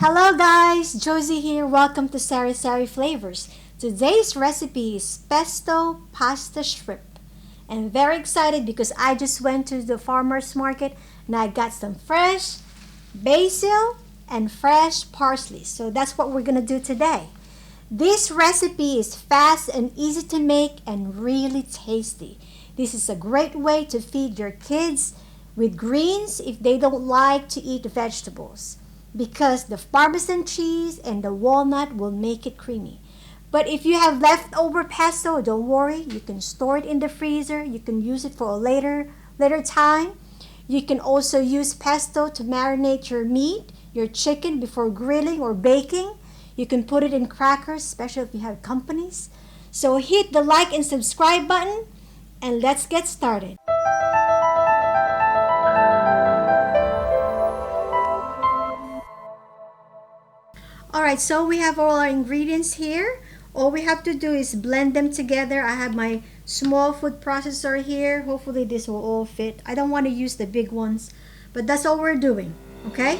Hello guys, Josie here. Welcome to Sari Sari Flavors. Today's recipe is pesto pasta shrimp. And I'm very excited because I just went to the farmer's market and I got some fresh basil and fresh parsley. So that's what we're gonna do today. This recipe is fast and easy to make and really tasty. This is a great way to feed your kids with greens if they don't like to eat vegetables, because the parmesan cheese and the walnut will make it creamy. But if you have leftover pesto, don't worry, you can store it in the freezer. You can use it for a later time. You can also use pesto to marinate your meat, your chicken before grilling or baking. You can put it in crackers, especially if you have companies. So hit the like and subscribe button and let's get started. Alright, so we have all our ingredients here. All we have to do is blend them together. I have my small food processor here. Hopefully this will all fit. I don't want to use the big ones, but that's all we're doing, okay?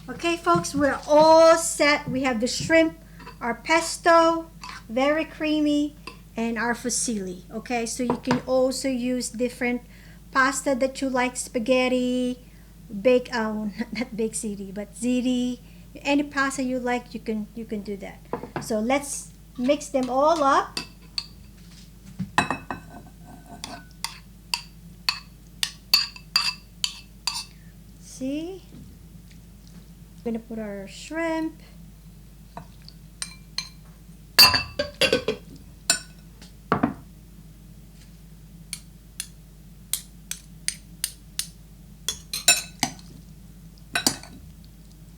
Okay folks, we're all set. We have the shrimp, our pesto, very creamy, and our fusilli. Okay, so you can also use different pasta that you like, spaghetti, bake not baked ziti, but ziti. Any pasta you like, you can do that. So let's mix them all up. See? We're gonna put our shrimp.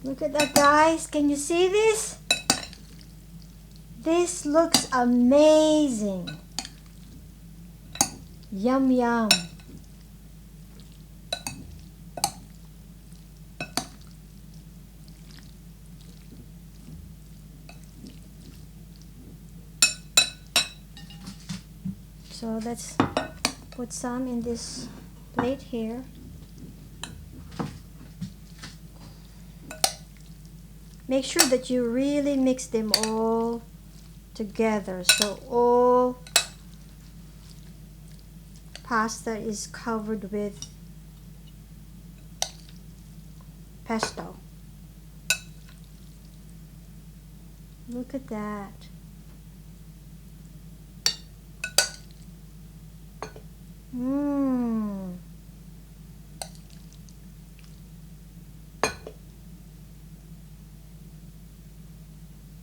Look at that, guys. Can you see this? This looks amazing. Yum, yum. So let's put some in this plate here. Make sure that you really mix them all together, so all pasta is covered with pesto. Look at that. Mmm.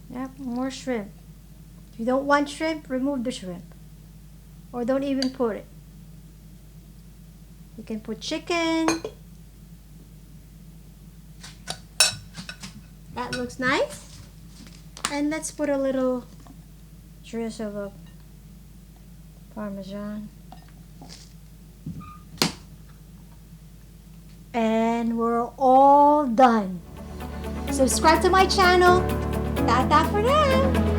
Yep, more shrimp. If you don't want shrimp, remove the shrimp. Or don't even put it. You can put chicken. That looks nice. And let's put a little drizzle of parmesan. And we're all done. Subscribe to my channel. Ta-ta for now.